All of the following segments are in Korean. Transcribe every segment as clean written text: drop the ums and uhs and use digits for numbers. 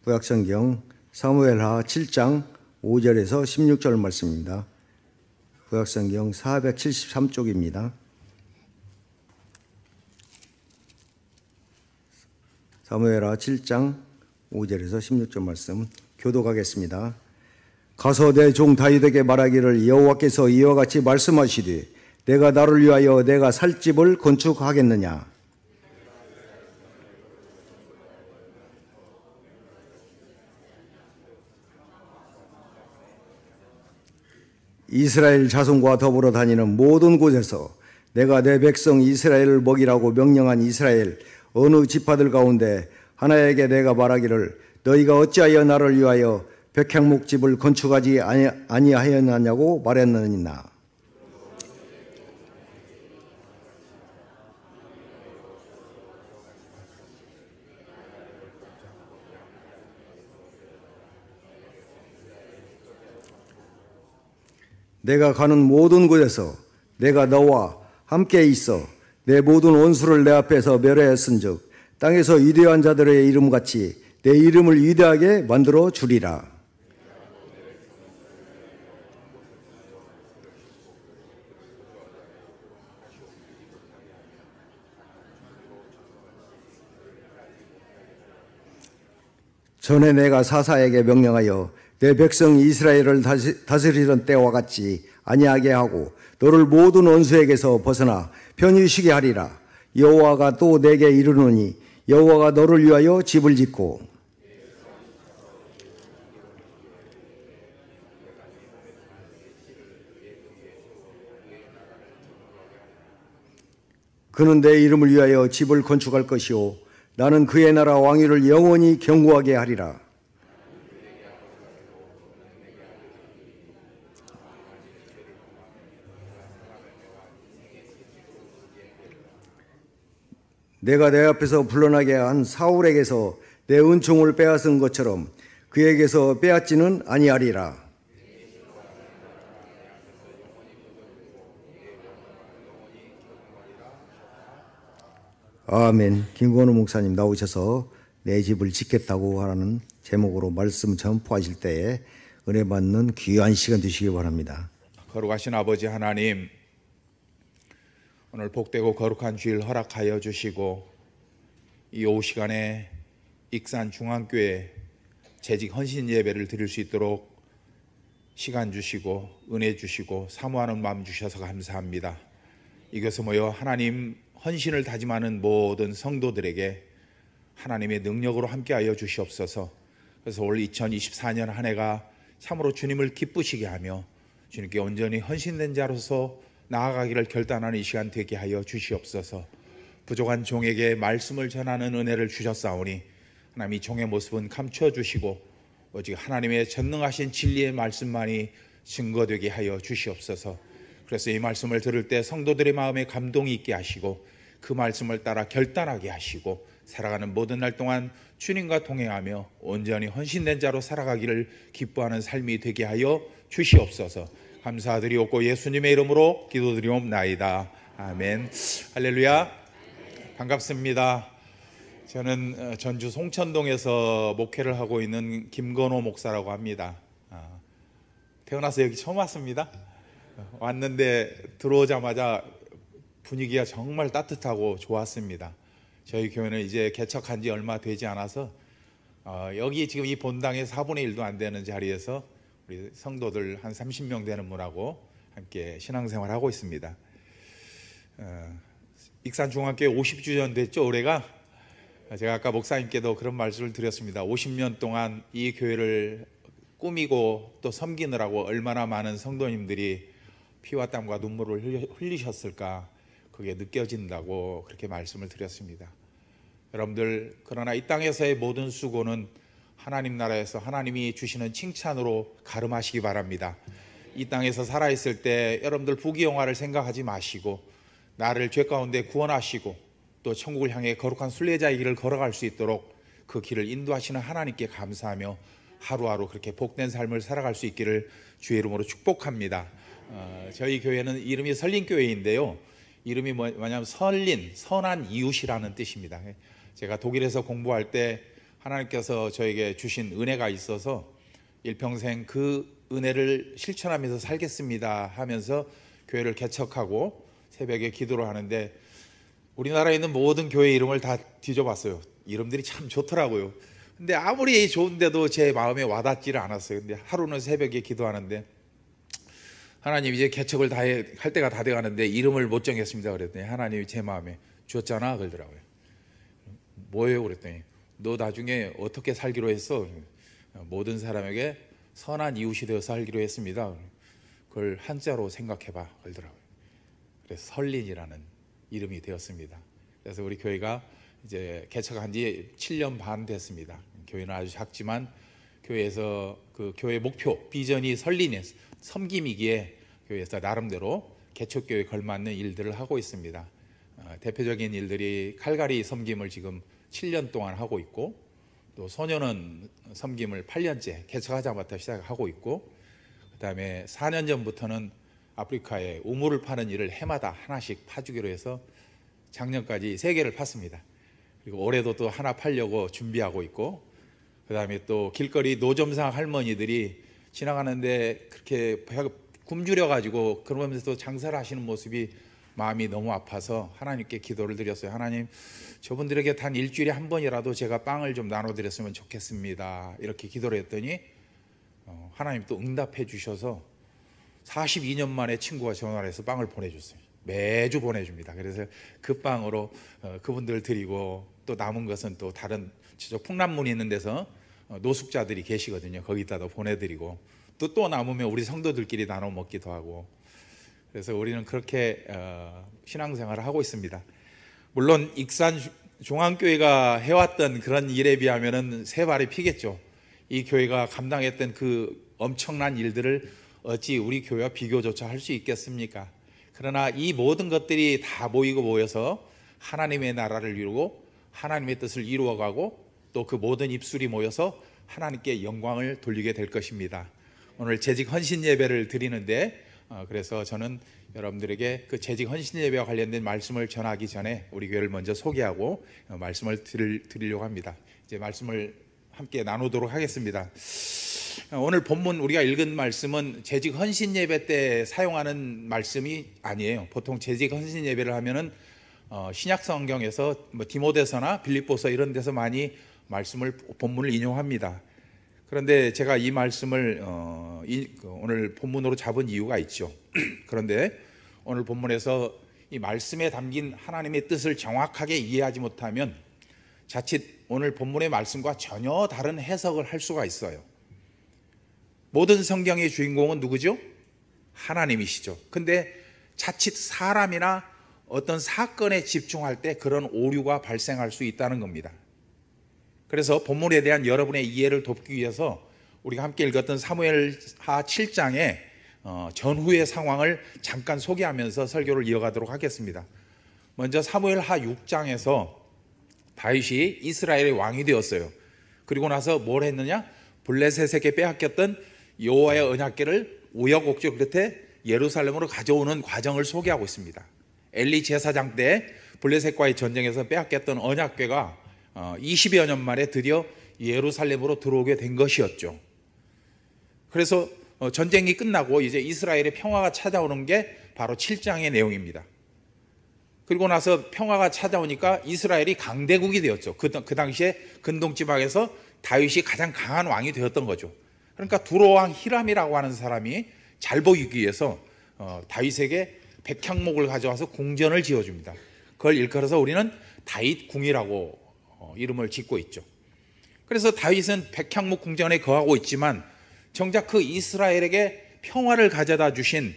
구약성경 사무엘하 7장 5절에서 16절 말씀입니다. 구약성경 473쪽입니다. 사무엘하 7장 5절에서 16절 말씀 교독하겠습니다. 가서 내 종 다윗에게 말하기를 여호와께서 이와 같이 말씀하시되 내가 나를 위하여 내가 살 집을 건축하겠느냐. 이스라엘 자손과 더불어 다니는 모든 곳에서 내가 내 백성 이스라엘을 먹이라고 명령한 이스라엘 어느 지파들 가운데 하나에게 내가 말하기를 너희가 어찌하여 나를 위하여 백향목집을 건축하지 아니하였느냐고 말했느니나. 내가 가는 모든 곳에서 내가 너와 함께 있어 내 모든 원수를 내 앞에서 멸하였은즉 땅에서 위대한 자들의 이름같이 내 이름을 위대하게 만들어 주리라. 전에 내가 사사에게 명령하여 내 백성 이스라엘을 다스리던 때와 같이 아니하게 하고 너를 모든 원수에게서 벗어나 편히 쉬게 하리라. 여호와가 또 내게 이르노니 여호와가 너를 위하여 집을 짓고 그는 내 이름을 위하여 집을 건축할 것이요 나는 그의 나라 왕위를 영원히 견고하게 하리라. 내가 내 앞에서 불러나게 한 사울에게서 내 은총을 빼앗은 것처럼 그에게서 빼앗지는 아니하리라. 아멘. 김건우 목사님 나오셔서 내 집을 짓겠다고 하는 제목으로 말씀 전포하실 때에 은혜 받는 귀한 시간 되시기 바랍니다. 거룩하신 아버지 하나님, 오늘 복되고 거룩한 주일 허락하여 주시고 이 오후 시간에 익산 중앙교회 재직 헌신 예배를 드릴 수 있도록 시간 주시고 은혜 주시고 사모하는 마음 주셔서 감사합니다. 이곳에 모여 하나님 헌신을 다짐하는 모든 성도들에게 하나님의 능력으로 함께하여 주시옵소서. 그래서 올 2024년 한 해가 참으로 주님을 기쁘시게 하며 주님께 온전히 헌신된 자로서 나아가기를 결단하는 이 시간 되게 하여 주시옵소서. 부족한 종에게 말씀을 전하는 은혜를 주셨사오니 하나님 이 종의 모습은 감춰주시고 오직 하나님의 전능하신 진리의 말씀만이 증거되게 하여 주시옵소서. 그래서 이 말씀을 들을 때 성도들의 마음에 감동이 있게 하시고 그 말씀을 따라 결단하게 하시고 살아가는 모든 날 동안 주님과 동행하며 온전히 헌신된 자로 살아가기를 기뻐하는 삶이 되게 하여 주시옵소서. 감사드리옵고 예수님의 이름으로 기도드리옵나이다. 아멘. 할렐루야. 반갑습니다. 저는 전주 송천동에서 목회를 하고 있는 김건호 목사라고 합니다. 태어나서 여기 처음 왔습니다. 왔는데 들어오자마자 분위기가 정말 따뜻하고 좋았습니다. 저희 교회는 이제 개척한 지 얼마 되지 않아서 여기 지금 이 본당의 4분의 1도 안 되는 자리에서 우리 성도들 한 30명 되는 분하고 함께 신앙생활을 하고 있습니다. 익산중앙교회 50주년 됐죠, 올해가? 제가 아까 목사님께도 그런 말씀을 드렸습니다. 50년 동안 이 교회를 꾸미고 또 섬기느라고 얼마나 많은 성도님들이 피와 땀과 눈물을 흘리셨을까, 그게 느껴진다고 그렇게 말씀을 드렸습니다. 여러분들, 그러나 이 땅에서의 모든 수고는 하나님 나라에서 하나님이 주시는 칭찬으로 가름하시기 바랍니다. 이 땅에서 살아있을 때 여러분들 부귀영화를 생각하지 마시고 나를 죄 가운데 구원하시고 또 천국을 향해 거룩한 순례자의 길을 걸어갈 수 있도록 그 길을 인도하시는 하나님께 감사하며 하루하루 그렇게 복된 삶을 살아갈 수 있기를 주의 이름으로 축복합니다. 저희 교회는 이름이 설린교회인데요, 이름이 뭐냐면 설린, 선한 이웃이라는 뜻입니다. 제가 독일에서 공부할 때 하나님께서 저에게 주신 은혜가 있어서 일평생 그 은혜를 실천하면서 살겠습니다 하면서 교회를 개척하고 새벽에 기도를 하는데, 우리나라에 있는 모든 교회 이름을 다 뒤져봤어요. 이름들이 참 좋더라고요. 근데 아무리 좋은데도 제 마음에 와닿지를 않았어요. 근데 하루는 새벽에 기도하는데, 하나님 이제 개척을 다 할 때가 다 돼가는데 이름을 못 정했습니다 그랬더니 하나님이 제 마음에 주었잖아 그러더라고요. 뭐예요 그랬더니, 너 나중에 어떻게 살기로 했어? 모든 사람에게 선한 이웃이 되어서 살기로 했습니다. 그걸 한자로 생각해봐 그러더라고요. 그래서 설린이라는 이름이 되었습니다. 그래서 우리 교회가 이제 개척한 지 7년 반 됐습니다. 교회는 아주 작지만 교회에서 그 교회 목표 비전이 설린의 섬김이기에 교회에서 나름대로 개척교회에 걸맞는 일들을 하고 있습니다. 대표적인 일들이 칼갈이 섬김을 지금 7년 동안 하고 있고, 또 소년원 섬김을 8년째 개척하자마자 시작하고 있고, 그 다음에 4년 전부터는 아프리카에 우물을 파는 일을 해마다 하나씩 파주기로 해서 작년까지 3개를 팠습니다. 그리고 올해도 또 하나 팔려고 준비하고 있고, 그 다음에 또 길거리 노점상 할머니들이 지나가는데 그렇게 굶주려가지고 그러면서 또 장사를 하시는 모습이 마음이 너무 아파서 하나님께 기도를 드렸어요. 하나님, 저분들에게 단 일주일에 한 번이라도 제가 빵을 좀 나눠드렸으면 좋겠습니다. 이렇게 기도를 했더니 하나님 또 응답해 주셔서 42년 만에 친구가 전화를 해서 빵을 보내줬어요. 매주 보내줍니다. 그래서 그 빵으로 그분들 드리고, 또 남은 것은 또 다른 저쪽 풍남문이 있는 데서 노숙자들이 계시거든요. 거기다도 보내드리고, 또 남으면 우리 성도들끼리 나눠 먹기도 하고, 그래서 우리는 그렇게 신앙생활을 하고 있습니다. 물론 익산 중앙교회가 해왔던 그런 일에 비하면은 새 발이 피겠죠. 이 교회가 감당했던 그 엄청난 일들을 어찌 우리 교회와 비교조차 할 수 있겠습니까? 그러나 이 모든 것들이 다 모여서 하나님의 나라를 이루고 하나님의 뜻을 이루어가고, 또 그 모든 입술이 모여서 하나님께 영광을 돌리게 될 것입니다. 오늘 재직 헌신 예배를 드리는데, 그래서 저는 여러분들에게 그 재직 헌신 예배와 관련된 말씀을 전하기 전에 우리 교회를 먼저 소개하고 말씀을 드리려고 합니다. 이제 말씀을 함께 나누도록 하겠습니다. 오늘 본문 우리가 읽은 말씀은 재직 헌신 예배 때 사용하는 말씀이 아니에요. 보통 재직 헌신 예배를 하면은 신약 성경에서 뭐 디모데서나 빌립보서 이런 데서 많이 본문을 인용합니다. 그런데 제가 이 말씀을 오늘 본문으로 잡은 이유가 있죠. 그런데 오늘 본문에서 이 말씀에 담긴 하나님의 뜻을 정확하게 이해하지 못하면 자칫 오늘 본문의 말씀과 전혀 다른 해석을 할 수가 있어요. 모든 성경의 주인공은 누구죠? 하나님이시죠. 근데 자칫 사람이나 어떤 사건에 집중할 때 그런 오류가 발생할 수 있다는 겁니다. 그래서 본문에 대한 여러분의 이해를 돕기 위해서 우리가 함께 읽었던 사무엘하 7장의 전후의 상황을 잠깐 소개하면서 설교를 이어가도록 하겠습니다. 먼저 사무엘하 6장에서 다윗이 이스라엘의 왕이 되었어요. 그리고 나서 뭘 했느냐? 블레셋에게 빼앗겼던 여호와의 언약궤를 우여곡절 끝에 예루살렘으로 가져오는 과정을 소개하고 있습니다. 엘리 제사장 때 블레셋과의 전쟁에서 빼앗겼던 언약궤가 20여 년 만에 드디어 예루살렘으로 들어오게 된 것이었죠. 그래서 전쟁이 끝나고 이제 이스라엘의 평화가 찾아오는 게 바로 7장의 내용입니다. 그리고 나서 평화가 찾아오니까 이스라엘이 강대국이 되었죠. 그 당시에 근동지방에서 다윗이 가장 강한 왕이 되었던 거죠. 그러니까 두로왕 히람이라고 하는 사람이 잘 보이기 위해서 다윗에게 백향목을 가져와서 궁전을 지어줍니다. 그걸 일컬어서 우리는 다윗궁이라고 이름을 짓고 있죠. 그래서 다윗은 백향목 궁전에 거하고 있지만 정작 그 이스라엘에게 평화를 가져다 주신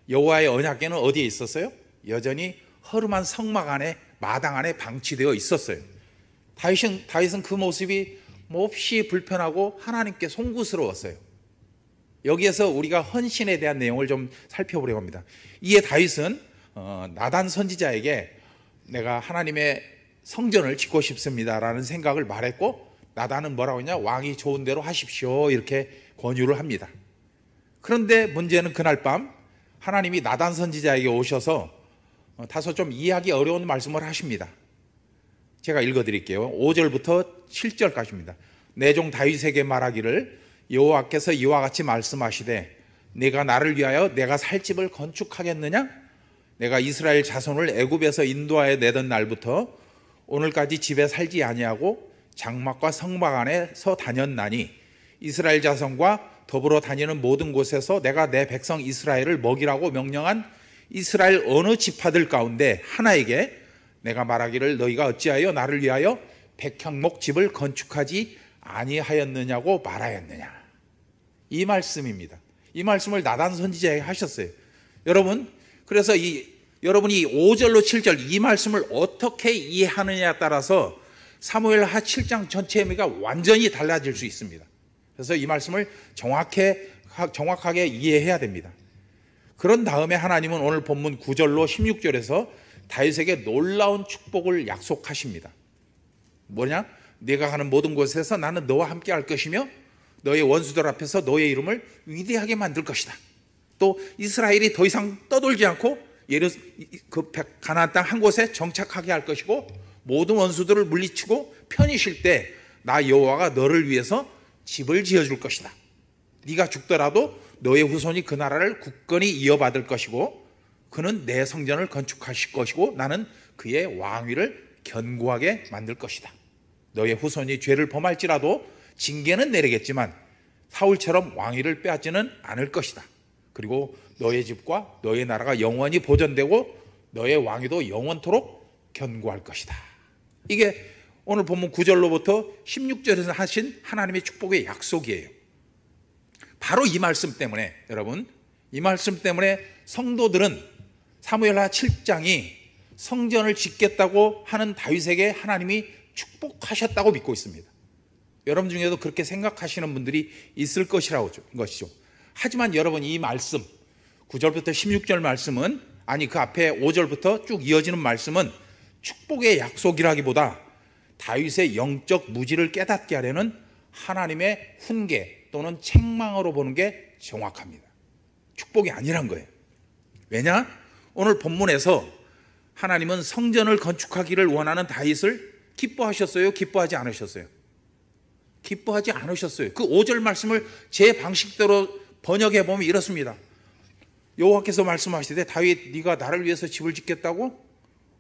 여호와의 언약궤는 어디에 있었어요? 여전히 허름한 성막 안에, 마당 안에 방치되어 있었어요. 다윗은 그 모습이 몹시 불편하고 하나님께 송구스러웠어요. 여기에서 우리가 헌신에 대한 내용을 좀 살펴보려고 합니다. 이에 다윗은 나단 선지자에게 내가 하나님의 성전을 짓고 싶습니다라는 생각을 말했고, 나단은 뭐라고 했냐? 왕이 좋은 대로 하십시오 이렇게 권유를 합니다. 그런데 문제는 그날 밤 하나님이 나단 선지자에게 오셔서 다소 좀 이해하기 어려운 말씀을 하십니다. 제가 읽어드릴게요. 5절부터 7절까지입니다. 내 종 다윗에게 말하기를 여호와께서 이와 같이 말씀하시되 내가 나를 위하여 내가 살 집을 건축하겠느냐? 내가 이스라엘 자손을 애굽에서 인도하여 내던 날부터 오늘까지 집에 살지 아니하고 장막과 성막 안에서 다녔나니 이스라엘 자손과 더불어 다니는 모든 곳에서 내가 내 백성 이스라엘을 먹이라고 명령한 이스라엘 어느 지파들 가운데 하나에게 내가 말하기를 너희가 어찌하여 나를 위하여 백향목 집을 건축하지 아니하였느냐고 말하였느냐. 이 말씀입니다. 이 말씀을 나단 선지자에게 하셨어요. 여러분, 그래서 여러분이 5절로 7절 이 말씀을 어떻게 이해하느냐에 따라서 사무엘하 7장 전체의 의미가 완전히 달라질 수 있습니다. 그래서 이 말씀을 정확하게 이해해야 됩니다. 그런 다음에 하나님은 오늘 본문 9절로 16절에서 다윗에게 놀라운 축복을 약속하십니다. 뭐냐? 네가 가는 모든 곳에서 나는 너와 함께 할 것이며 너의 원수들 앞에서 너의 이름을 위대하게 만들 것이다. 또 이스라엘이 더 이상 떠돌지 않고 가나안 땅 한 곳에 정착하게 할 것이고 모든 원수들을 물리치고 편히 쉴 때 나 여호와가 너를 위해서 집을 지어줄 것이다. 네가 죽더라도 너의 후손이 그 나라를 굳건히 이어받을 것이고 그는 내 성전을 건축하실 것이고 나는 그의 왕위를 견고하게 만들 것이다. 너의 후손이 죄를 범할지라도 징계는 내리겠지만 사울처럼 왕위를 빼앗지는 않을 것이다. 그리고 너의 집과 너의 나라가 영원히 보존되고 너의 왕위도 영원토록 견고할 것이다. 이게 오늘 본문 9절로부터 16절에서 하신 하나님의 축복의 약속이에요. 바로 이 말씀 때문에 여러분, 이 말씀 때문에 성도들은 사무엘하 7장이 성전을 짓겠다고 하는 다윗에게 하나님이 축복하셨다고 믿고 있습니다. 여러분 중에도 그렇게 생각하시는 분들이 있을 것이라고 것이죠. 하지만 여러분, 이 말씀 9절부터 16절 말씀은, 아니 그 앞에 5절부터 쭉 이어지는 말씀은 축복의 약속이라기보다 다윗의 영적 무지를 깨닫게 하려는 하나님의 훈계 또는 책망으로 보는 게 정확합니다. 축복이 아니란 거예요. 왜냐? 오늘 본문에서 하나님은 성전을 건축하기를 원하는 다윗을 기뻐하셨어요? 기뻐하지 않으셨어요? 기뻐하지 않으셨어요. 그 5절 말씀을 제 방식대로 번역해 보면 이렇습니다. 여호와께서 말씀하시되 다윗 네가 나를 위해서 집을 짓겠다고?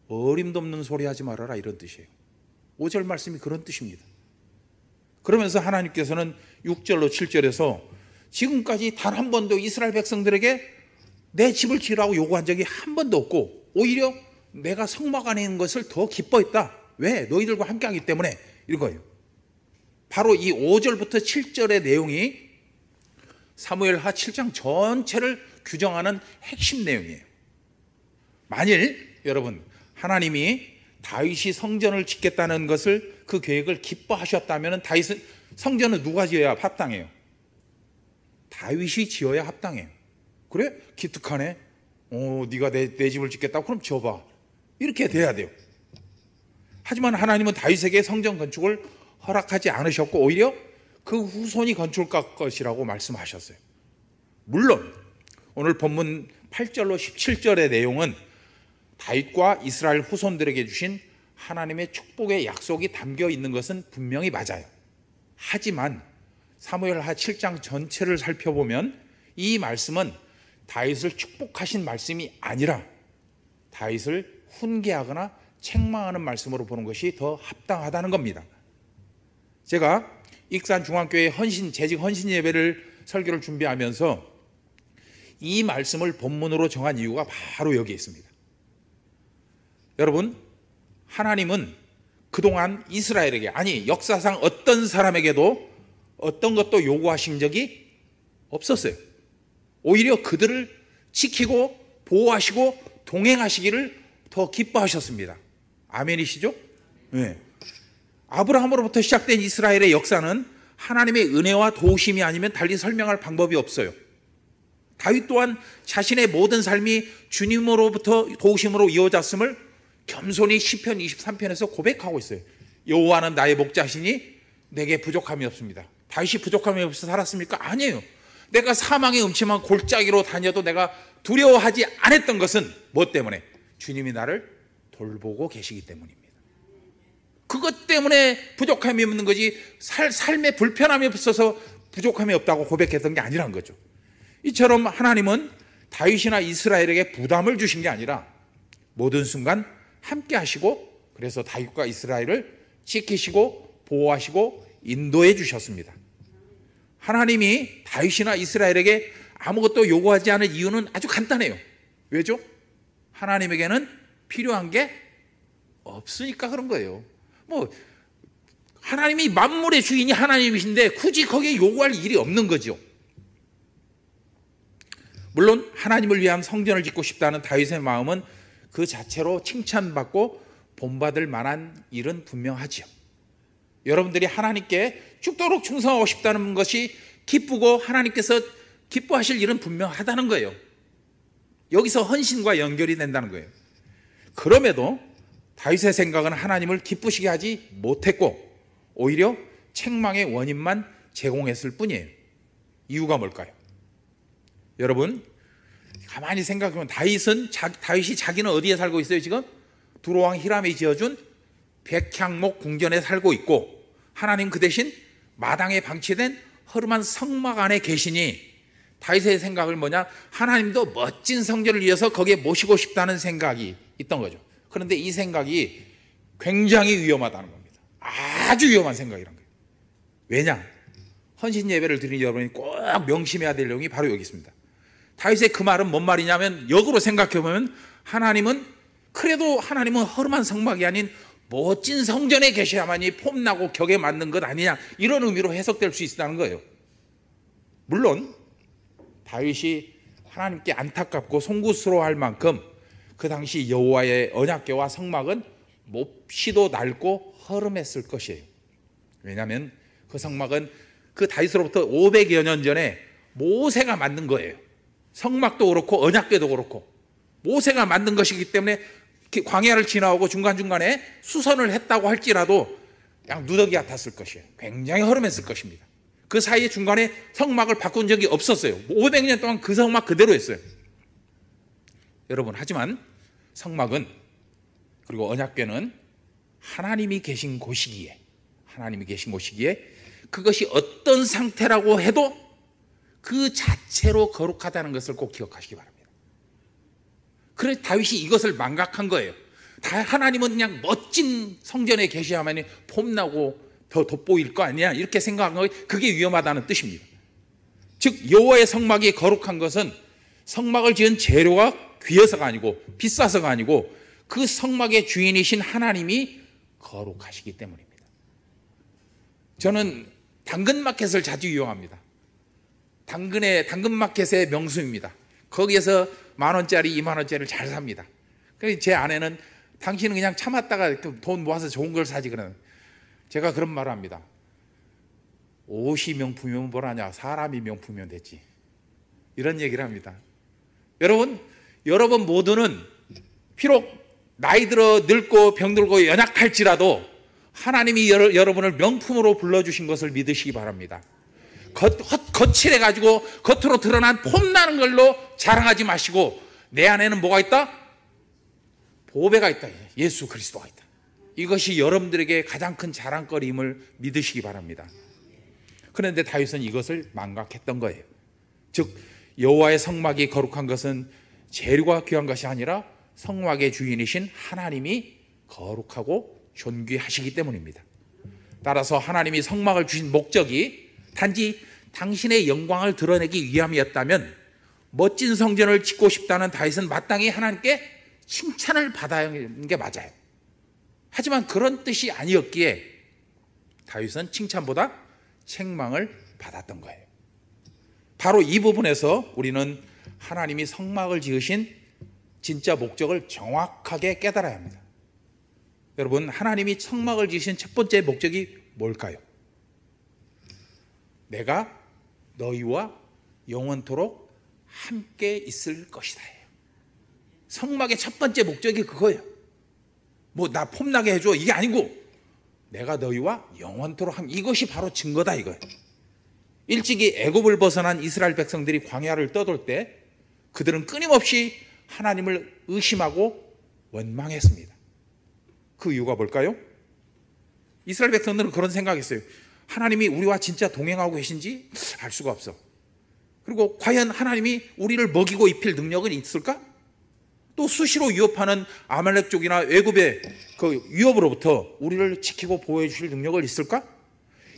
어림도 없는 소리 하지 말아라, 이런 뜻이에요. 5절 말씀이 그런 뜻입니다. 그러면서 하나님께서는 6절로 7절에서 지금까지 단 한 번도 이스라엘 백성들에게 내 집을 지으라고 요구한 적이 한 번도 없고 오히려 내가 성막 안에 있는 것을 더 기뻐했다. 왜? 너희들과 함께하기 때문에. 이런 거예요. 바로 이 5절부터 7절의 내용이 사무엘하 7장 전체를 규정하는 핵심 내용이에요. 만일 여러분, 하나님이 다윗이 성전을 짓겠다는 것을, 그 계획을 기뻐하셨다면 다윗은, 성전은 누가 지어야 합당해요? 다윗이 지어야 합당해요. 그래? 기특하네. 네가 내 집을 짓겠다고? 그럼 지어봐. 이렇게 돼야 돼요. 하지만 하나님은 다윗에게 성전 건축을 허락하지 않으셨고 오히려 그 후손이 건축할 것이라고 말씀하셨어요. 물론 오늘 본문 8절로 17절의 내용은 다윗과 이스라엘 후손들에게 주신 하나님의 축복의 약속이 담겨 있는 것은 분명히 맞아요. 하지만 사무엘하 7장 전체를 살펴보면 이 말씀은 다윗을 축복하신 말씀이 아니라 다윗을 훈계하거나 책망하는 말씀으로 보는 것이 더 합당하다는 겁니다. 제가 익산중앙교회 재직 헌신 예배를 설교를 준비하면서 이 말씀을 본문으로 정한 이유가 바로 여기에 있습니다. 여러분, 하나님은 그동안 이스라엘에게, 아니 역사상 어떤 사람에게도 어떤 것도 요구하신 적이 없었어요. 오히려 그들을 지키고 보호하시고 동행하시기를 더 기뻐하셨습니다. 아멘이시죠? 네. 아브라함으로부터 시작된 이스라엘의 역사는 하나님의 은혜와 도우심이 아니면 달리 설명할 방법이 없어요. 다윗 또한 자신의 모든 삶이 주님으로부터 도우심으로 이어졌음을 겸손히 시편 23편에서 고백하고 있어요. 여호와는 나의 목자시니 내게 부족함이 없습니다. 다윗이 부족함이 없어 살았습니까? 아니에요. 내가 사망의 음침한 골짜기로 다녀도 내가 두려워하지 않았던 것은 뭐 때문에? 주님이 나를 돌보고 계시기 때문입니다. 그것 때문에 부족함이 없는 거지 삶에 불편함이 없어서 부족함이 없다고 고백했던 게 아니란 거죠. 이처럼 하나님은 다윗이나 이스라엘에게 부담을 주신 게 아니라 모든 순간 함께 하시고, 그래서 다윗과 이스라엘을 지키시고 보호하시고 인도해 주셨습니다. 하나님이 다윗이나 이스라엘에게 아무것도 요구하지 않은 이유는 아주 간단해요. 왜죠? 하나님에게는 필요한 게 없으니까 그런 거예요. 하나님이 만물의 주인이 하나님이신데 굳이 거기에 요구할 일이 없는 거죠. 물론 하나님을 위한 성전을 짓고 싶다는 다윗의 마음은 그 자체로 칭찬받고 본받을 만한 일은 분명하죠. 여러분들이 하나님께 죽도록 충성하고 싶다는 것이 기쁘고 하나님께서 기뻐하실 일은 분명하다는 거예요. 여기서 헌신과 연결이 된다는 거예요. 그럼에도 다윗의 생각은 하나님을 기쁘시게 하지 못했고 오히려 책망의 원인만 제공했을 뿐이에요. 이유가 뭘까요? 여러분 가만히 생각해보면 다윗이 자기는 어디에 살고 있어요? 지금 두로왕 히람이 지어준 백향목 궁전에 살고 있고, 하나님 그 대신 마당에 방치된 허름한 성막 안에 계시니 다윗의 생각을 뭐냐? 하나님도 멋진 성전을 이어서 거기에 모시고 싶다는 생각이 있던 거죠. 그런데 이 생각이 굉장히 위험하다는 겁니다. 아주 위험한 생각이란 거예요. 왜냐? 헌신 예배를 드리는 여러분이 꼭 명심해야 될 내용이 바로 여기 있습니다. 다윗의 그 말은 뭔 말이냐면, 역으로 생각해보면 그래도 하나님은 허름한 성막이 아닌 멋진 성전에 계셔야만이 폼나고 격에 맞는 것 아니냐, 이런 의미로 해석될 수 있다는 거예요. 물론 다윗이 하나님께 안타깝고 송구스러워할 만큼 그 당시 여호와의 언약궤와 성막은 몹시도 낡고 허름했을 것이에요. 왜냐하면 그 성막은 그 다윗으로부터 500여 년 전에 모세가 만든 거예요. 성막도 그렇고 언약궤도 그렇고 모세가 만든 것이기 때문에 광야를 지나오고 중간중간에 수선을 했다고 할지라도 그냥 누더기 같았을 것이에요. 굉장히 허름했을 것입니다. 그 사이에 중간에 성막을 바꾼 적이 없었어요. 500년 동안 그 성막 그대로 했어요. 여러분, 하지만 성막은, 그리고 언약궤는 하나님이 계신 곳이기에 그것이 어떤 상태라고 해도 그 자체로 거룩하다는 것을 꼭 기억하시기 바랍니다. 그래서 다윗이 이것을 망각한 거예요. 하나님은 그냥 멋진 성전에 계셔야만 폼나고 더 돋보일 거 아니냐, 이렇게 생각한 거예요. 그게 위험하다는 뜻입니다. 즉 여호와의 성막이 거룩한 것은 성막을 지은 재료가 귀해서가 아니고 비싸서가 아니고 그 성막의 주인이신 하나님이 거룩하시기 때문입니다. 저는 당근마켓을 자주 이용합니다. 당근마켓의 명수입니다. 거기에서 10,000원짜리, 20,000원짜리를 잘 삽니다. 그래서 제 아내는 당신은 그냥 참았다가 돈 모아서 좋은 걸 사지, 그러는. 제가 그런 말을 합니다. 옷이 명품이면 뭐라냐, 사람이 명품이면 됐지, 이런 얘기를 합니다. 여러분 모두는 비록 나이 들어 늙고 병들고 연약할지라도 하나님이 여러분을 명품으로 불러주신 것을 믿으시기 바랍니다. 거칠해가지고 겉으로 드러난 폼나는 걸로 자랑하지 마시고, 내 안에는 뭐가 있다? 보배가 있다. 예수 그리스도가 있다. 이것이 여러분들에게 가장 큰 자랑거리임을 믿으시기 바랍니다. 그런데 다윗은 이것을 망각했던 거예요. 즉 여호와의 성막이 거룩한 것은 재료가 귀한 것이 아니라 성막의 주인이신 하나님이 거룩하고 존귀하시기 때문입니다. 따라서 하나님이 성막을 주신 목적이 단지 당신의 영광을 드러내기 위함이었다면 멋진 성전을 짓고 싶다는 다윗은 마땅히 하나님께 칭찬을 받아야 하는 게 맞아요. 하지만 그런 뜻이 아니었기에 다윗은 칭찬보다 책망을 받았던 거예요. 바로 이 부분에서 우리는 하나님이 성막을 지으신 진짜 목적을 정확하게 깨달아야 합니다. 여러분, 하나님이 성막을 지으신 첫 번째 목적이 뭘까요? 내가 너희와 영원토록 함께 있을 것이다. 성막의 첫 번째 목적이 그거예요. 나 폼나게 해줘, 이게 아니고 내가 너희와 영원토록 이것이 바로 증거다, 이거예요. 일찍이 애굽을 벗어난 이스라엘 백성들이 광야를 떠돌 때 그들은 끊임없이 하나님을 의심하고 원망했습니다. 그 이유가 뭘까요? 이스라엘 백성들은 그런 생각했어요. 하나님이 우리와 진짜 동행하고 계신지 알 수가 없어. 그리고 과연 하나님이 우리를 먹이고 입힐 능력은 있을까? 또 수시로 위협하는 아말렉 쪽이나 외굽의 그 위협으로부터 우리를 지키고 보호해 주실 능력을 있을까?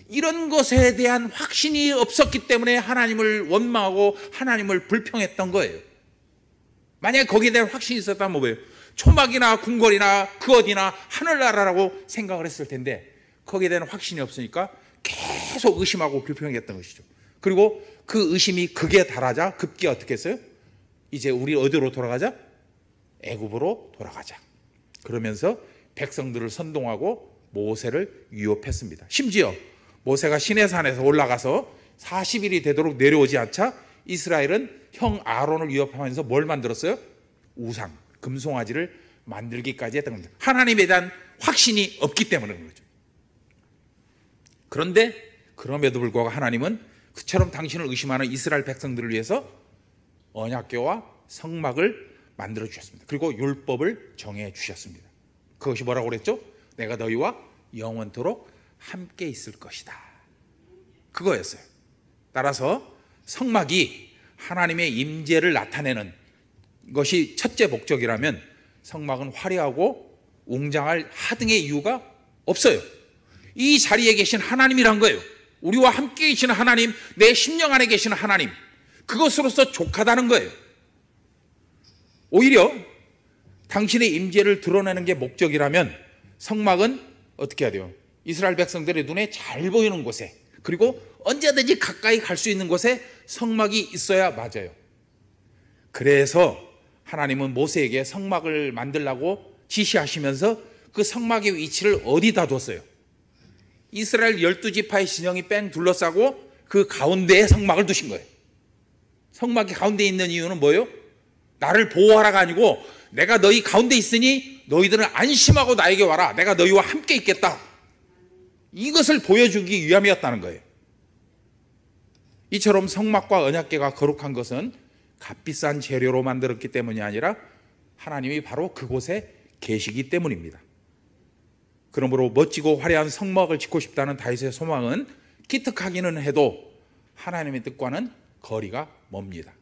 이런 것에 대한 확신이 없었기 때문에 하나님을 원망하고 하나님을 불평했던 거예요. 만약에 거기에 대한 확신이 있었다면 뭐예요? 초막이나 궁궐이나 그 어디나 하늘나라라고 생각을 했을 텐데 거기에 대한 확신이 없으니까 계속 의심하고 불평했던 것이죠. 그리고 그 의심이 극에 달하자 급기야 어떻게 했어요? 이제 우리 어디로 돌아가자? 애굽으로 돌아가자. 그러면서 백성들을 선동하고 모세를 위협했습니다. 심지어 모세가 시내산에서 올라가서 40일이 되도록 내려오지 않자 이스라엘은 형 아론을 위협하면서 뭘 만들었어요? 우상, 금송아지를 만들기까지 했던 겁니다. 하나님에 대한 확신이 없기 때문에 그런 거죠. 그런데 그럼에도 불구하고 하나님은 그처럼 당신을 의심하는 이스라엘 백성들을 위해서 언약궤와 성막을 만들어 주셨습니다. 그리고 율법을 정해 주셨습니다. 그것이 뭐라고 그랬죠? 내가 너희와 영원토록 함께 있을 것이다. 그거였어요. 따라서 성막이 하나님의 임재를 나타내는 것이 첫째 목적이라면 성막은 화려하고 웅장할 하등의 이유가 없어요. 이 자리에 계신 하나님이란 거예요. 우리와 함께 계시는 하나님, 내 심령 안에 계시는 하나님, 그것으로서 족하다는 거예요. 오히려 당신의 임재를 드러내는 게 목적이라면 성막은 어떻게 해야 돼요? 이스라엘 백성들의 눈에 잘 보이는 곳에, 그리고 언제든지 가까이 갈 수 있는 곳에 성막이 있어야 맞아요. 그래서 하나님은 모세에게 성막을 만들라고 지시하시면서 그 성막의 위치를 어디다 뒀어요? 이스라엘 12지파의 진영이 뺑 둘러싸고 그 가운데에 성막을 두신 거예요. 성막이 가운데에 있는 이유는 뭐예요? 나를 보호하라가 아니고 내가 너희 가운데 있으니 너희들은 안심하고 나에게 와라. 내가 너희와 함께 있겠다. 이것을 보여주기 위함이었다는 거예요. 이처럼 성막과 언약궤가 거룩한 것은 값비싼 재료로 만들었기 때문이 아니라 하나님이 바로 그곳에 계시기 때문입니다. 그러므로 멋지고 화려한 성막을 짓고 싶다는 다윗의 소망은 기특하기는 해도 하나님의 뜻과는 거리가 멉니다.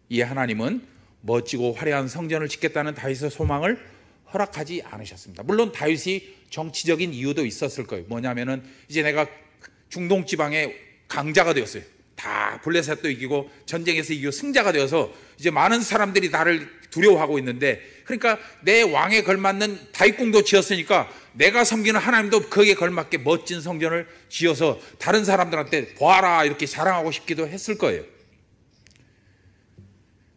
이에 하나님은 멋지고 화려한 성전을 짓겠다는 다윗의 소망을 허락하지 않으셨습니다. 물론 다윗이 정치적인 이유도 있었을 거예요. 뭐냐면은 이제 내가 중동 지방의 강자가 되었어요. 다 블레셋도 이기고 전쟁에서 이기고 승자가 되어서 이제 많은 사람들이 나를 두려워하고 있는데, 그러니까 내 왕에 걸맞는 다윗궁도 지었으니까 내가 섬기는 하나님도 거기에 걸맞게 멋진 성전을 지어서 다른 사람들한테 보아라 이렇게 자랑하고 싶기도 했을 거예요.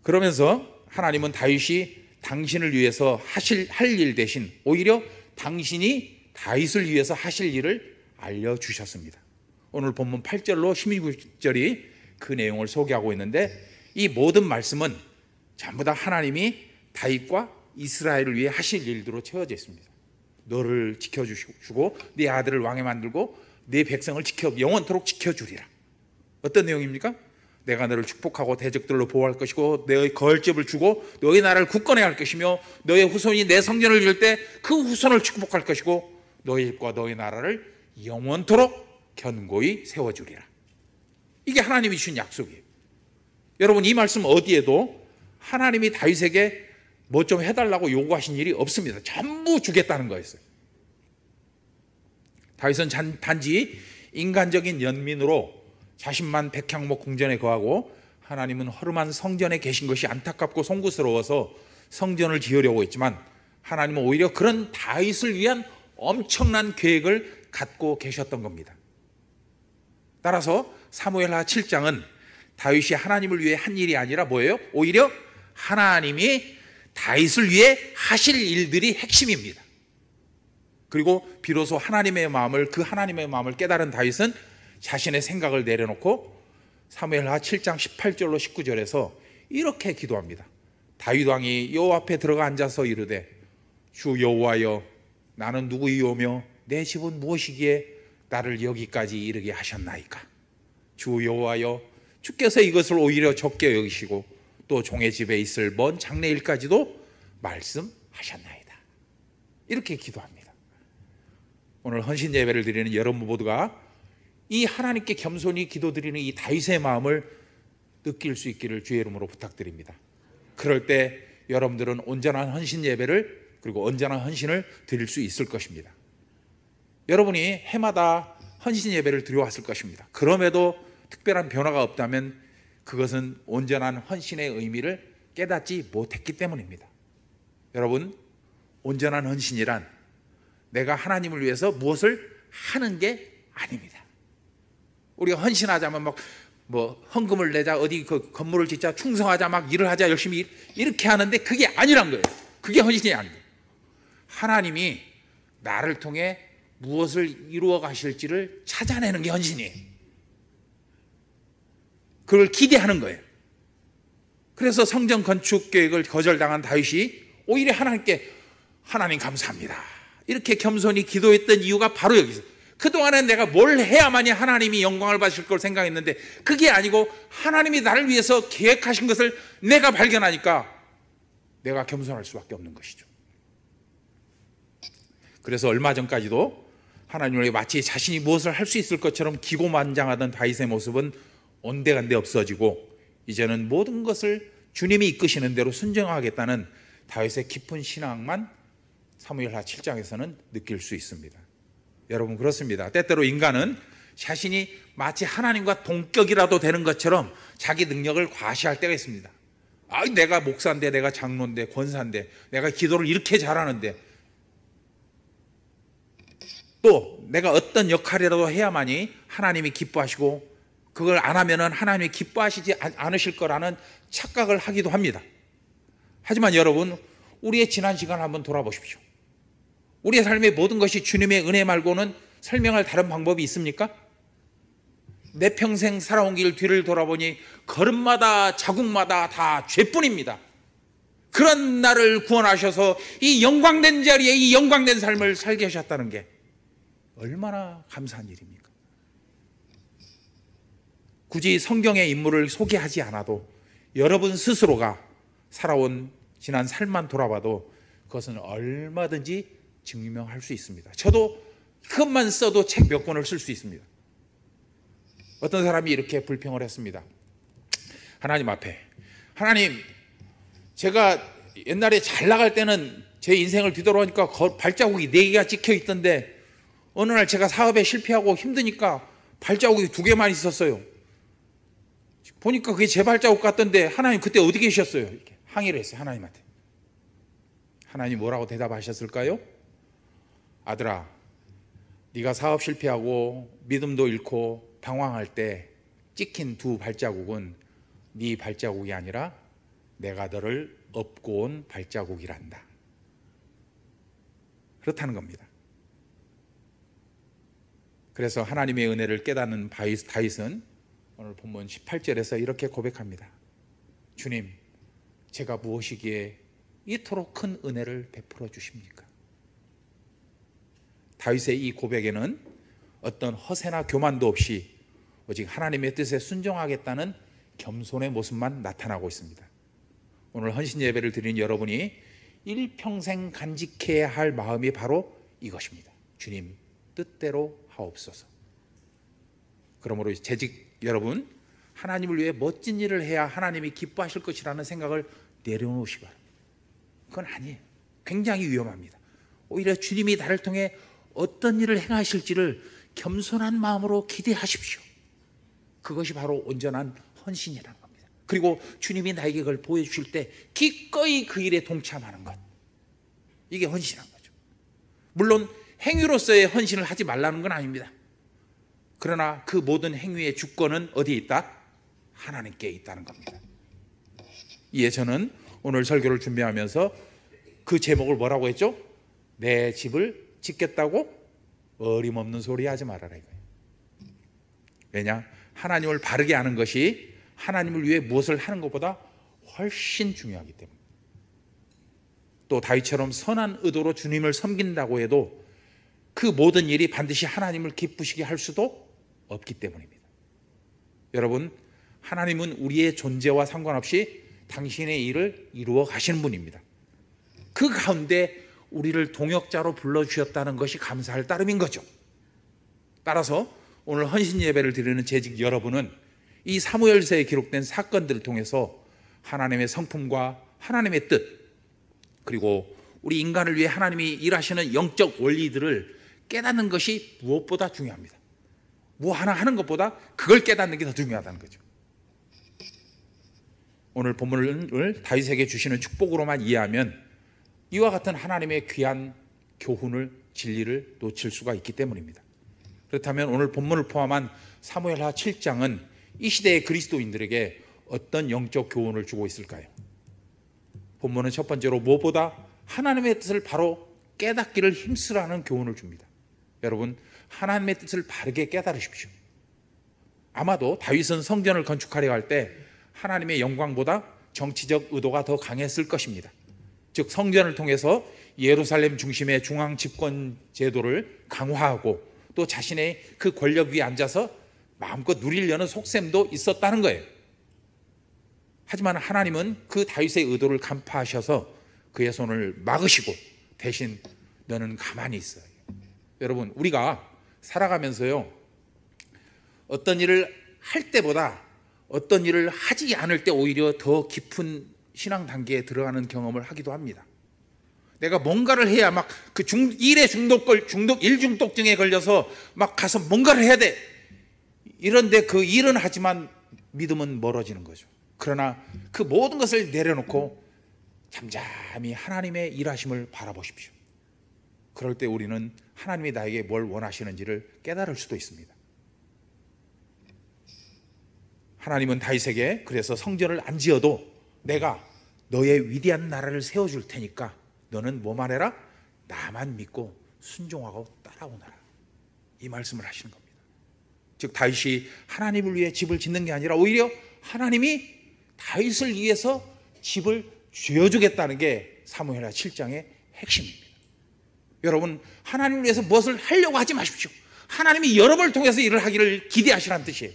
그러면서 하나님은 다윗이 당신을 위해서 할 일 대신 오히려 당신이 다윗을 위해서 하실 일을 알려주셨습니다. 오늘 본문 8절로 16절이 그 내용을 소개하고 있는데, 이 모든 말씀은 전부 다 하나님이 다윗과 이스라엘을 위해 하실 일들로 채워져 있습니다. 너를 지켜주시고 네 아들을 왕에 만들고 네 백성을 영원토록 지켜주리라. 어떤 내용입니까? 내가 너를 축복하고 대적들로 보호할 것이고 너의 거울집을 주고 너의 나라를 굳건히 할 것이며 너의 후손이 내 성전을 지을 때 그 후손을 축복할 것이고 너의 집과 너의 나라를 영원토록 견고히 세워주리라. 이게 하나님이 주신 약속이에요. 여러분, 이 말씀 어디에도 하나님이 다윗에게 뭐 좀 해달라고 요구하신 일이 없습니다. 전부 주겠다는 거였어요. 다윗은 단지 인간적인 연민으로 자신만 백향목 궁전에 거하고 하나님은 허름한 성전에 계신 것이 안타깝고 송구스러워서 성전을 지으려고 했지만, 하나님은 오히려 그런 다윗을 위한 엄청난 계획을 갖고 계셨던 겁니다. 따라서 사무엘하 7장은 다윗이 하나님을 위해 한 일이 아니라 뭐예요? 오히려 하나님이 다윗을 위해 하실 일들이 핵심입니다. 그리고 비로소 그 하나님의 마음을 깨달은 다윗은 자신의 생각을 내려놓고 사무엘하 7장 18절로 19절에서 이렇게 기도합니다. 다윗 왕이 여호와 앞에 들어가 앉아서 이르되, 주 여호와여, 나는 누구이오며 내 집은 무엇이기에 나를 여기까지 이르게 하셨나이까? 주 여호와여, 주께서 이것을 오히려 적게 여기시고 또 종의 집에 있을 먼 장래일까지도 말씀하셨나이다. 이렇게 기도합니다. 오늘 헌신 예배를 드리는 여러분 모두가 이 하나님께 겸손히 기도드리는 이 다윗의 마음을 느낄 수 있기를 주의 이름으로 부탁드립니다. 그럴 때 여러분들은 온전한 헌신 예배를 그리고 온전한 헌신을 드릴 수 있을 것입니다. 여러분이 해마다 헌신 예배를 드려왔을 것입니다. 그럼에도 특별한 변화가 없다면 그것은 온전한 헌신의 의미를 깨닫지 못했기 때문입니다. 여러분, 온전한 헌신이란 내가 하나님을 위해서 무엇을 하는 게 아닙니다. 우리가 헌신하자면 헌금을 내자, 어디 그 건물을 짓자, 충성하자, 막 일을 하자, 열심히 이렇게 하는데 그게 아니란 거예요. 그게 헌신이 아니에요. 하나님이 나를 통해 무엇을 이루어 가실지를 찾아내는 게 헌신이에요. 그걸 기대하는 거예요. 그래서 성전 건축 계획을 거절당한 다윗이 오히려 하나님께 하나님 감사합니다, 이렇게 겸손히 기도했던 이유가 바로 여기서, 그동안은 내가 뭘 해야만이 하나님이 영광을 받으실 걸 생각했는데 그게 아니고 하나님이 나를 위해서 계획하신 것을 내가 발견하니까 내가 겸손할 수밖에 없는 것이죠. 그래서 얼마 전까지도 하나님을 위해 마치 자신이 무엇을 할 수 있을 것처럼 기고만장하던 다윗의 모습은 온데간데 없어지고 이제는 모든 것을 주님이 이끄시는 대로 순종하겠다는 다윗의 깊은 신앙만 사무엘하 7장에서는 느낄 수 있습니다. 여러분, 그렇습니다. 때때로 인간은 자신이 마치 하나님과 동격이라도 되는 것처럼 자기 능력을 과시할 때가 있습니다. 내가 목사인데, 내가 장로인데, 권사인데, 내가 기도를 이렇게 잘하는데, 또 내가 어떤 역할이라도 해야만이 하나님이 기뻐하시고 그걸 안 하면은 하나님이 기뻐하시지 않으실 거라는 착각을 하기도 합니다. 하지만 여러분, 우리의 지난 시간을 한번 돌아보십시오. 우리의 삶의 모든 것이 주님의 은혜 말고는 설명할 다른 방법이 있습니까? 내 평생 살아온 길 뒤를 돌아보니 걸음마다 자국마다 다 죄뿐입니다. 그런 나를 구원하셔서 이 영광된 자리에 이 영광된 삶을 살게 하셨다는 게 얼마나 감사한 일입니까? 굳이 성경의 인물을 소개하지 않아도 여러분 스스로가 살아온 지난 삶만 돌아봐도 그것은 얼마든지 증명할 수 있습니다. 저도 그것만 써도 책 몇 권을 쓸 수 있습니다. 어떤 사람이 이렇게 불평을 했습니다. 하나님 앞에, 하나님, 제가 옛날에 잘 나갈 때는 제 인생을 뒤돌아보니까 발자국이 4개가 찍혀 있던데 어느 날 제가 사업에 실패하고 힘드니까 발자국이 2개만 있었어요. 보니까 그게 제 발자국 같던데 하나님 그때 어디 계셨어요? 이렇게 항의를 했어요, 하나님한테. 하나님 뭐라고 대답하셨을까요? 아들아, 네가 사업 실패하고 믿음도 잃고 방황할 때 찍힌 2 발자국은 네 발자국이 아니라 내가 너를 업고 온 발자국이란다. 그렇다는 겁니다. 그래서 하나님의 은혜를 깨닫는 다윗은 오늘 본문 18절에서 이렇게 고백합니다. 주님, 제가 무엇이기에 이토록 큰 은혜를 베풀어 주십니까? 다윗의 이 고백에는 어떤 허세나 교만도 없이 오직 하나님의 뜻에 순종하겠다는 겸손의 모습만 나타나고 있습니다. 오늘 헌신 예배를 드리는 여러분이 일평생 간직해야 할 마음이 바로 이것입니다. 주님 뜻대로 하옵소서. 그러므로 재직 여러분, 하나님을 위해 멋진 일을 해야 하나님이 기뻐하실 것이라는 생각을 내려놓으시기 바랍니다. 그건 아니에요. 굉장히 위험합니다. 오히려 주님이 나를 통해 어떤 일을 행하실지를 겸손한 마음으로 기대하십시오. 그것이 바로 온전한 헌신이라는 겁니다. 그리고 주님이 나에게 그걸 보여주실 때 기꺼이 그 일에 동참하는 것, 이게 헌신한 거죠. 물론 행위로서의 헌신을 하지 말라는 건 아닙니다. 그러나 그 모든 행위의 주권은 어디에 있다? 하나님께 있다는 겁니다. 이에 저는 오늘 설교를 준비하면서 그 제목을 뭐라고 했죠? 내 집을 짓겠다고 어림없는 소리 하지 말아라 이거예요. 왜냐? 하나님을 바르게 아는 것이 하나님을 위해 무엇을 하는 것보다 훨씬 중요하기 때문에. 또 다윗처럼 선한 의도로 주님을 섬긴다고 해도 그 모든 일이 반드시 하나님을 기쁘시게 할 수도 없기 때문입니다. 여러분, 하나님은 우리의 존재와 상관없이 당신의 일을 이루어 가시는 분입니다. 그 가운데 우리를 동역자로 불러주셨다는 것이 감사할 따름인 거죠. 따라서 오늘 헌신 예배를 드리는 재직 여러분은 이 사무엘서에 기록된 사건들을 통해서 하나님의 성품과 하나님의 뜻, 그리고 우리 인간을 위해 하나님이 일하시는 영적 원리들을 깨닫는 것이 무엇보다 중요합니다. 뭐 하나 하는 것보다 그걸 깨닫는 게 더 중요하다는 거죠. 오늘 본문을 다윗에게 주시는 축복으로만 이해하면 이와 같은 하나님의 귀한 교훈을, 진리를 놓칠 수가 있기 때문입니다. 그렇다면 오늘 본문을 포함한 사무엘하 7장은 이 시대의 그리스도인들에게 어떤 영적 교훈을 주고 있을까요? 본문은 첫 번째로 무엇보다 하나님의 뜻을 바로 깨닫기를 힘쓰라는 교훈을 줍니다. 여러분, 하나님의 뜻을 바르게 깨달으십시오. 아마도 다윗은 성전을 건축하려 할 때 하나님의 영광보다 정치적 의도가 더 강했을 것입니다. 즉 성전을 통해서 예루살렘 중심의 중앙 집권 제도를 강화하고 또 자신의 그 권력 위에 앉아서 마음껏 누리려는 속셈도 있었다는 거예요. 하지만 하나님은 그 다윗의 의도를 간파하셔서 그의 손을 막으시고 대신 너는 가만히 있어요. 여러분, 우리가 살아가면서요, 어떤 일을 할 때보다 어떤 일을 하지 않을 때 오히려 더 깊은 신앙 단계에 들어가는 경험을 하기도 합니다. 내가 뭔가를 해야 막 그 일에 일 중독증에 걸려서 막 가서 뭔가를 해야 돼. 이런데 그 일은 하지만 믿음은 멀어지는 거죠. 그러나 그 모든 것을 내려놓고 잠잠히 하나님의 일하심을 바라보십시오. 그럴 때 우리는 하나님이 나에게 뭘 원하시는지를 깨달을 수도 있습니다. 하나님은 다윗에게 그래서 성전을 안 지어도 내가 너의 위대한 나라를 세워줄 테니까 너는 뭐만 해라? 나만 믿고 순종하고 따라오너라. 이 말씀을 하시는 겁니다. 즉 다윗이 하나님을 위해 집을 짓는 게 아니라 오히려 하나님이 다윗을 위해서 집을 지어주겠다는 게 사무엘하 7장의 핵심입니다. 여러분, 하나님을 위해서 무엇을 하려고 하지 마십시오. 하나님이 여러분을 통해서 일을 하기를 기대하시라는 뜻이에요.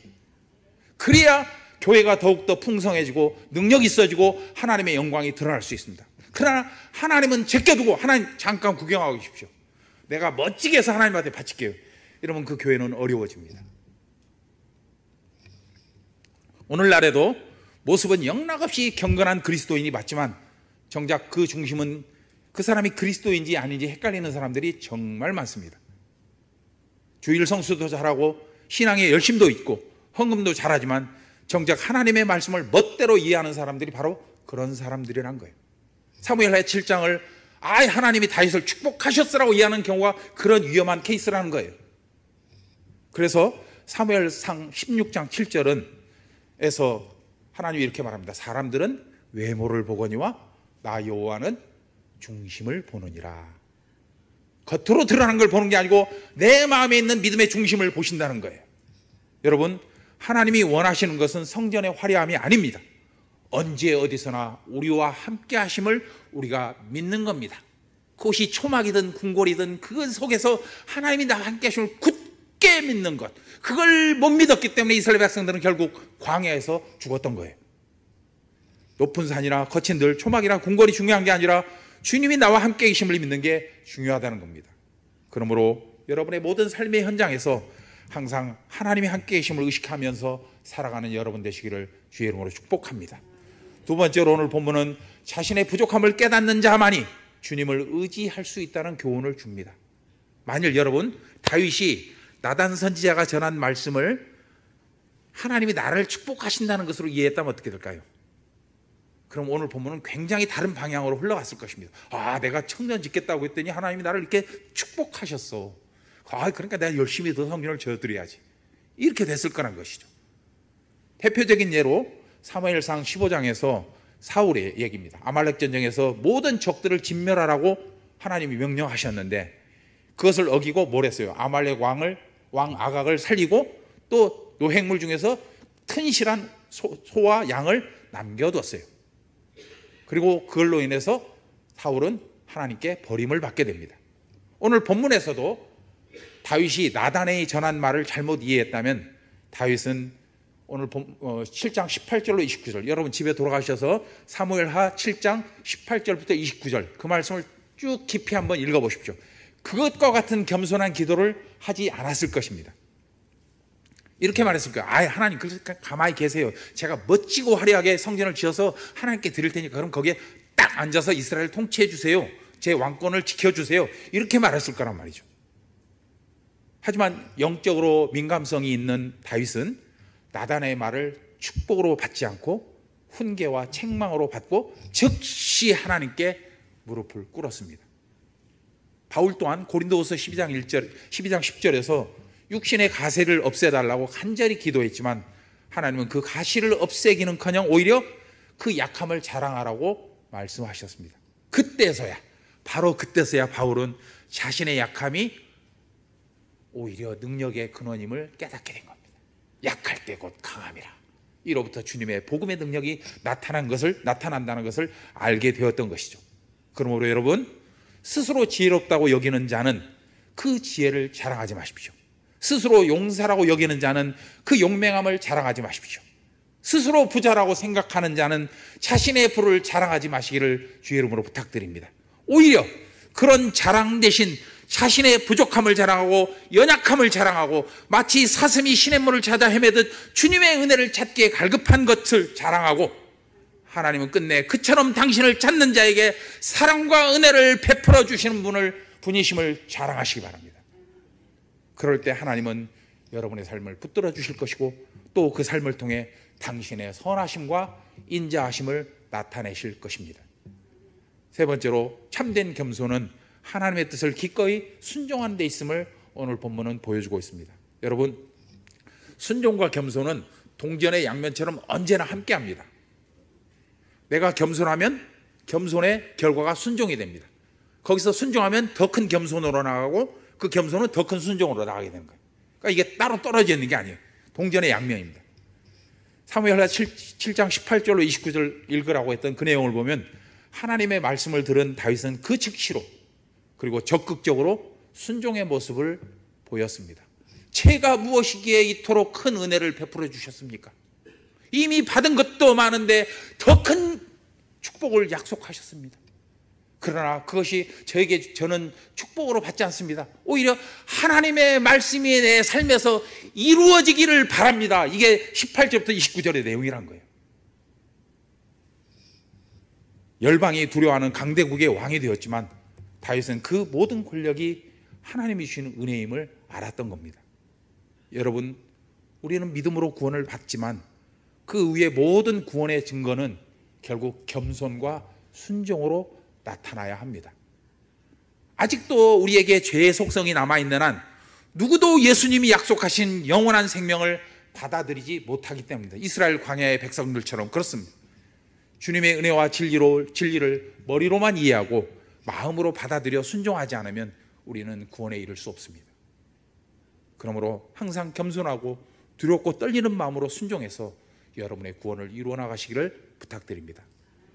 그래야 교회가 더욱더 풍성해지고 능력이 있어지고 하나님의 영광이 드러날 수 있습니다. 그러나 하나님은 제껴두고 하나님 잠깐 구경하고 계십시오. 내가 멋지게 해서 하나님한테 바칠게요. 이러면 그 교회는 어려워집니다. 오늘날에도 모습은 영락없이 경건한 그리스도인이 맞지만 정작 그 중심은 그 사람이 그리스도인지 아닌지 헷갈리는 사람들이 정말 많습니다. 주일 성수도 잘하고 신앙에 열심도 있고 헌금도 잘하지만 정작 하나님의 말씀을 멋대로 이해하는 사람들이 바로 그런 사람들이란 거예요. 사무엘하 7장을 하나님이 다윗을 축복하셨으라고 이해하는 경우가 그런 위험한 케이스라는 거예요. 그래서 사무엘상 16장 7절은 에서 하나님이 이렇게 말합니다. 사람들은 외모를 보거니와 나 여호와는 중심을 보느니라. 겉으로 드러나는 걸 보는 게 아니고 내 마음에 있는 믿음의 중심을 보신다는 거예요. 여러분, 하나님이 원하시는 것은 성전의 화려함이 아닙니다. 언제 어디서나 우리와 함께 하심을 우리가 믿는 겁니다. 그것이 초막이든 궁궐이든 그 속에서 하나님이 나와 함께 하심을 굳게 믿는 것, 그걸 못 믿었기 때문에 이스라엘 백성들은 결국 광야에서 죽었던 거예요. 높은 산이나 거친 들, 초막이나 궁궐이 중요한 게 아니라 주님이 나와 함께 계심을 믿는 게 중요하다는 겁니다. 그러므로 여러분의 모든 삶의 현장에서 항상 하나님이 함께 계심을 의식하면서 살아가는 여러분 되시기를 주의 이름으로 축복합니다. 두 번째로 오늘 본문은 자신의 부족함을 깨닫는 자만이 주님을 의지할 수 있다는 교훈을 줍니다. 만일 여러분, 다윗이 나단 선지자가 전한 말씀을 하나님이 나를 축복하신다는 것으로 이해했다면 어떻게 될까요? 그럼 오늘 본문은 굉장히 다른 방향으로 흘러갔을 것입니다. 내가 청년 짓겠다고 했더니 하나님이 나를 이렇게 축복하셨어. 그러니까 내가 열심히 더 성전을 지어드려야지. 이렇게 됐을 거란 것이죠. 대표적인 예로 사무엘상 15장에서 사울의 얘기입니다. 아말렉 전쟁에서 모든 적들을 진멸하라고 하나님이 명령하셨는데 그것을 어기고 뭘 했어요? 아말렉 왕 아각을 살리고 또 노획물 중에서 튼실한 소와 양을 남겨뒀어요. 그리고 그걸로 인해서 사울은 하나님께 버림을 받게 됩니다. 오늘 본문에서도 다윗이 나단에 전한 말을 잘못 이해했다면 다윗은 오늘 7장 18절로 29절, 여러분 집에 돌아가셔서 사무엘하 7장 18절부터 29절 그 말씀을 쭉 깊이 한번 읽어보십시오. 그것과 같은 겸손한 기도를 하지 않았을 것입니다. 이렇게 말했을 거예요. 하나님 가만히 계세요. 제가 멋지고 화려하게 성전을 지어서 하나님께 드릴 테니까 그럼 거기에 딱 앉아서 이스라엘을 통치해 주세요. 제 왕권을 지켜주세요. 이렇게 말했을 거란 말이죠. 하지만 영적으로 민감성이 있는 다윗은 나단의 말을 축복으로 받지 않고 훈계와 책망으로 받고 즉시 하나님께 무릎을 꿇었습니다. 바울 또한 고린도후서 12장 10절에서 육신의 가시를 없애달라고 간절히 기도했지만 하나님은 그 가시를 없애기는커녕 오히려 그 약함을 자랑하라고 말씀하셨습니다. 바로 그때서야 바울은 자신의 약함이 오히려 능력의 근원임을 깨닫게 된 겁니다. 약할 때 곧 강함이라. 이로부터 주님의 복음의 능력이 나타난다는 것을 알게 되었던 것이죠. 그러므로 여러분, 스스로 지혜롭다고 여기는 자는 그 지혜를 자랑하지 마십시오. 스스로 용사라고 여기는 자는 그 용맹함을 자랑하지 마십시오. 스스로 부자라고 생각하는 자는 자신의 부를 자랑하지 마시기를 주의 이름으로 부탁드립니다. 오히려 그런 자랑 대신 자신의 부족함을 자랑하고 연약함을 자랑하고 마치 사슴이 시냇물을 찾아 헤매듯 주님의 은혜를 찾기에 갈급한 것을 자랑하고 하나님은 끝내 그처럼 당신을 찾는 자에게 사랑과 은혜를 베풀어 주시는 분이심을 자랑하시기 바랍니다. 그럴 때 하나님은 여러분의 삶을 붙들어 주실 것이고 또 그 삶을 통해 당신의 선하심과 인자하심을 나타내실 것입니다. 세 번째로 참된 겸손은 하나님의 뜻을 기꺼이 순종하는 데 있음을 오늘 본문은 보여주고 있습니다. 여러분, 순종과 겸손은 동전의 양면처럼 언제나 함께합니다. 내가 겸손하면 겸손의 결과가 순종이 됩니다. 거기서 순종하면 더 큰 겸손으로 나가고 그 겸손은 더 큰 순종으로 나가게 되는 거예요. 그러니까 이게 따로 떨어져 있는 게 아니에요. 동전의 양면입니다. 사무엘하 7장 18절로 29절 읽으라고 했던 그 내용을 보면 하나님의 말씀을 들은 다윗은 그 즉시로 그리고 적극적으로 순종의 모습을 보였습니다. 제가 무엇이기에 이토록 큰 은혜를 베풀어 주셨습니까? 이미 받은 것도 많은데 더 큰 축복을 약속하셨습니다. 그러나 그것이 저는 축복으로 받지 않습니다. 오히려 하나님의 말씀이 내 삶에서 이루어지기를 바랍니다. 이게 18절부터 29절의 내용이란 거예요. 열방이 두려워하는 강대국의 왕이 되었지만 다윗은 그 모든 권력이 하나님이 주시는 은혜임을 알았던 겁니다. 여러분, 우리는 믿음으로 구원을 받지만 그 위에 모든 구원의 증거는 결국 겸손과 순종으로 나타나야 합니다. 아직도 우리에게 죄의 속성이 남아있는 한 누구도 예수님이 약속하신 영원한 생명을 받아들이지 못하기 때문입니다. 이스라엘 광야의 백성들처럼 그렇습니다. 주님의 은혜와 진리를 머리로만 이해하고 마음으로 받아들여 순종하지 않으면 우리는 구원에 이를 수 없습니다. 그러므로 항상 겸손하고 두렵고 떨리는 마음으로 순종해서 여러분의 구원을 이루어 나가시기를 부탁드립니다.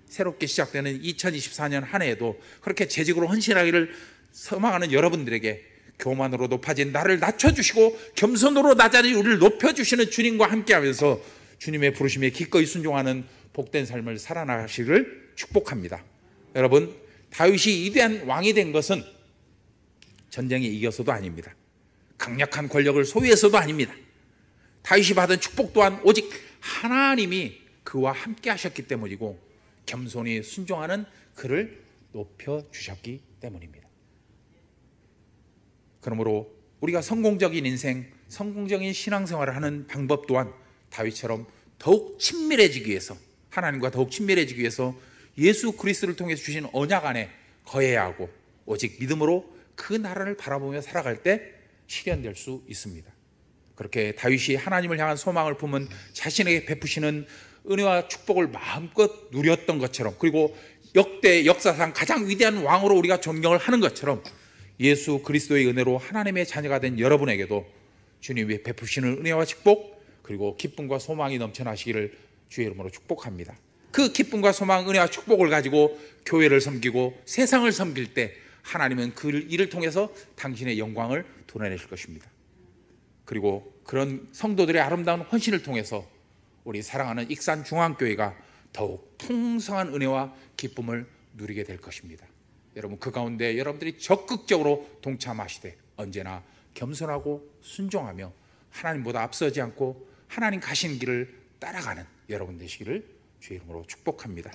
새롭게 시작되는 2024년 한 해에도 그렇게 재직으로 헌신하기를 소망하는 여러분들에게 교만으로 높아진 나를 낮춰주시고 겸손으로 낮아진 우리를 높여주시는 주님과 함께하면서 주님의 부르심에 기꺼이 순종하는 복된 삶을 살아나가시기를 축복합니다. 여러분, 다윗이 위대한 왕이 된 것은 전쟁에 이겨서도 아닙니다. 강력한 권력을 소유해서도 아닙니다. 다윗이 받은 축복 또한 오직 하나님이 그와 함께 하셨기 때문이고 겸손히 순종하는 그를 높여주셨기 때문입니다. 그러므로 우리가 성공적인 인생, 성공적인 신앙생활을 하는 방법 또한 다윗처럼 더욱 친밀해지기 위해서, 하나님과 더욱 친밀해지기 위해서 예수 그리스도를 통해서 주신 언약 안에 거해야 하고 오직 믿음으로 그 나라를 바라보며 살아갈 때 실현될 수 있습니다. 그렇게 다윗이 하나님을 향한 소망을 품은 자신에게 베푸시는 은혜와 축복을 마음껏 누렸던 것처럼, 그리고 역사상 가장 위대한 왕으로 우리가 존경을 하는 것처럼 예수 그리스도의 은혜로 하나님의 자녀가 된 여러분에게도 주님이 베푸시는 은혜와 축복, 그리고 기쁨과 소망이 넘쳐나시기를 주의 이름으로 축복합니다. 그 기쁨과 소망, 은혜와 축복을 가지고 교회를 섬기고 세상을 섬길 때 하나님은 그 일을 통해서 당신의 영광을 드러내실 것입니다. 그리고 그런 성도들의 아름다운 헌신을 통해서 우리 사랑하는 익산 중앙교회가 더욱 풍성한 은혜와 기쁨을 누리게 될 것입니다. 여러분 그 가운데 여러분들이 적극적으로 동참하시되 언제나 겸손하고 순종하며 하나님보다 앞서지 않고 하나님 가시는 길을 따라가는 여러분 되시기를 주의 이름으로 축복합니다.